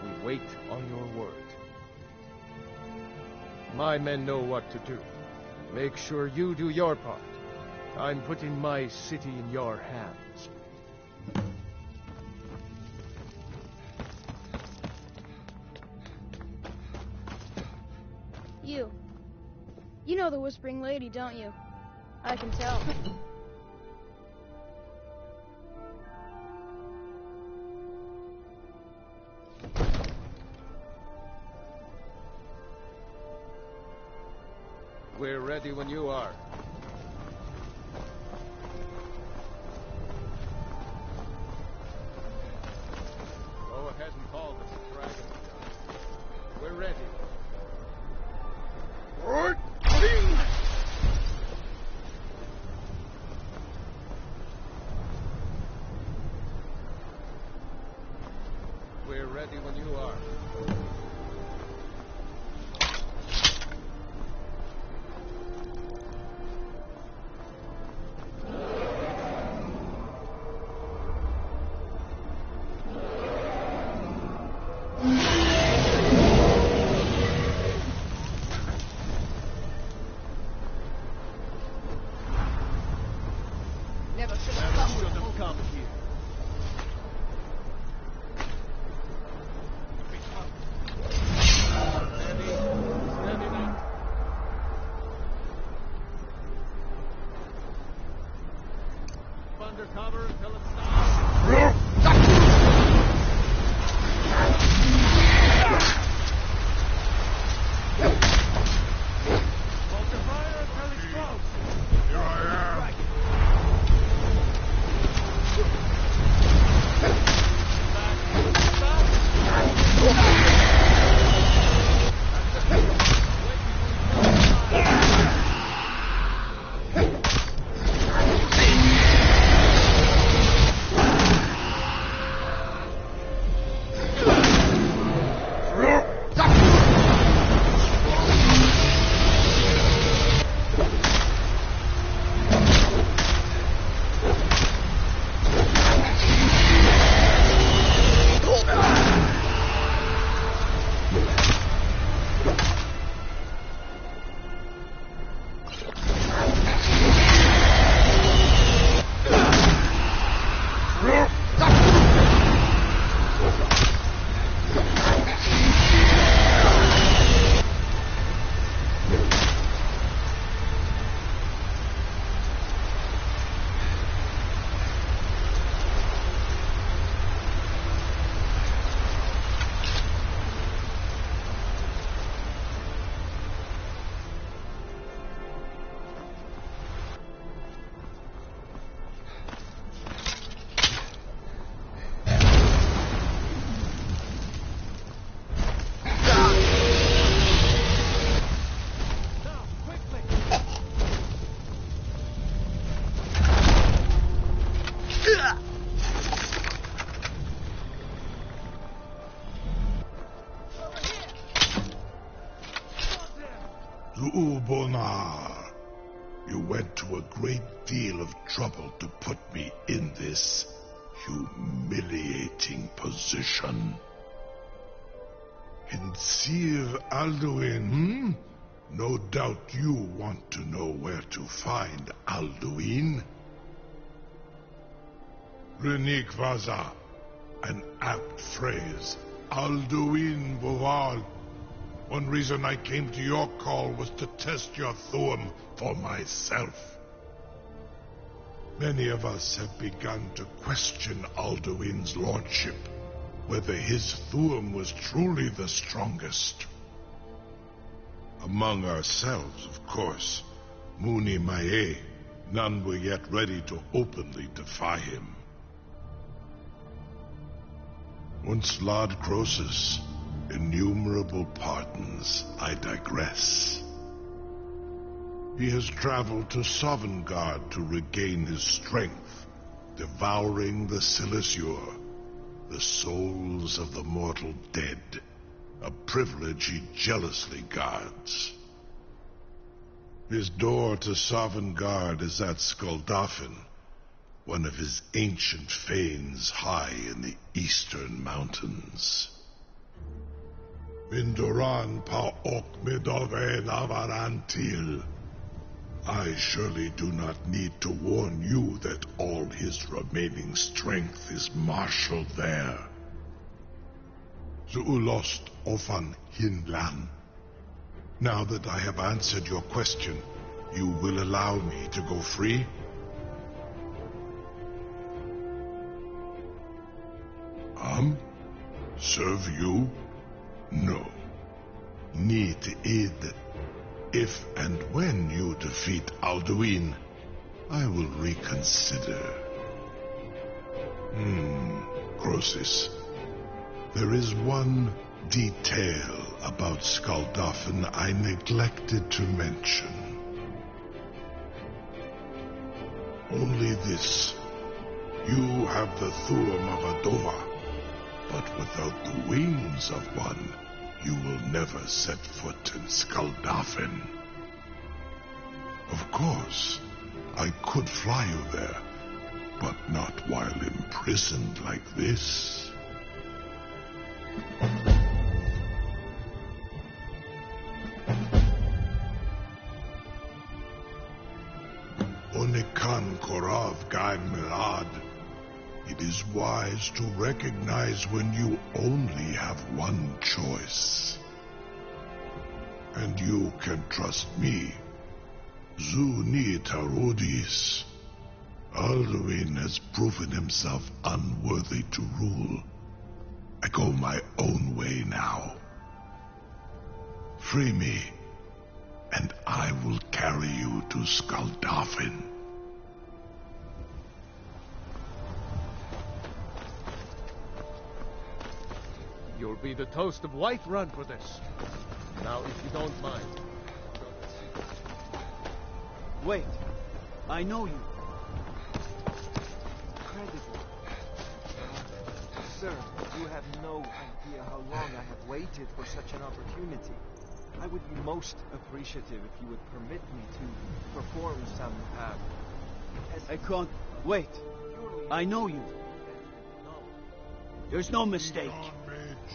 We wait on your word. My men know what to do. Make sure you do your part. I'm putting my city in your hands. You know the Whispering Lady, don't you? I can tell. We're ready when you are. Go ahead and call this a dragon. We're ready. We're ready when you are. Never should have come here. Undercover until it stops. Zu'ubonar, you went to a great deal of trouble to put me in this humiliating position. Hinsir Alduin, No doubt you want to know where to find Alduin. Renik Vaza, an apt phrase. Alduin Boval. One reason I came to your call was to test your Thuum for myself. Many of us have begun to question Alduin's lordship, whether his Thuum was truly the strongest. Among ourselves, of course. Muni Mae, none were yet ready to openly defy him. Once Lord Croesus, innumerable pardons, I digress. He has traveled to Sovngarde to regain his strength, devouring the Silesure, the souls of the mortal dead, a privilege he jealously guards. His door to Sovngarde is at Skuldafn, one of his ancient fanes high in the eastern mountains. Mindoran pa ok midove navarantil. I surely do not need to warn you that all his remaining strength is marshaled there. Zuulost ofan Hinlan. Now that I have answered your question, you will allow me to go free? Serve you? No. Need id. If and when you defeat Alduin, I will reconsider. Croesus. There is one detail about Skuldafn I neglected to mention. Only this. You have the Thuum of a Dova, but without the wings of one, you will never set foot in Skuldafn. Of course, I could fly you there, but not while imprisoned like this. Onikan Korav Gain Mirad. It is wise to recognize when you only have one choice. And you can trust me. Zuni Tarudis. Alduin has proven himself unworthy to rule. I go my own way now. Free me, and I will carry you to Skuldafn. You'll be the toast of Whiterun for this. Now, if you don't mind. Wait. I know you. Incredible. Sir, you have no idea how long I have waited for such an opportunity. I would be most appreciative if you would permit me to perform some, I can't... Wait. I know you. There's no mistake.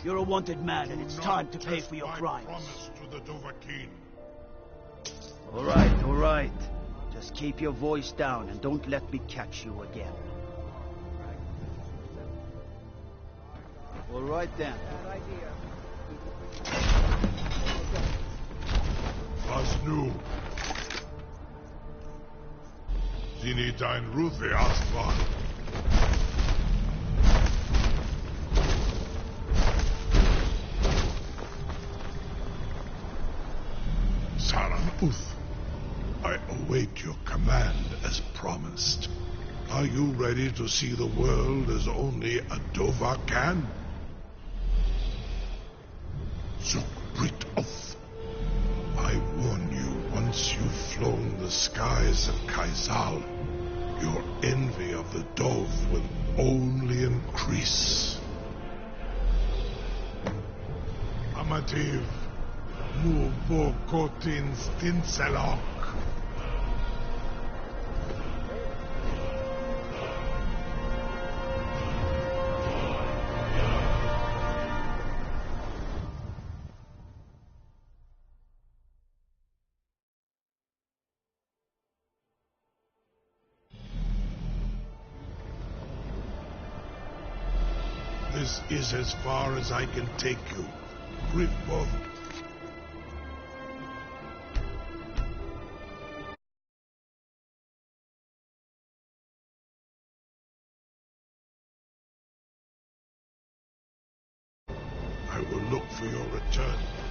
You're a wanted man, and it's time to pay for your crimes. All right. Just keep your voice down, and don't let me catch you again. All right, then. Was nu? Sie nicht dein Rufe Astval. Saran-Uth, I await your command as promised. Are you ready to see the world as only a Dova can? Zukbrit-Oth, I warn you, once you've flown the skies of Kaisal, your envy of the Dove will only increase. Amativ, Vuvokotin Stinselok. This is as far as I can take you, Grifo. I will look for your return.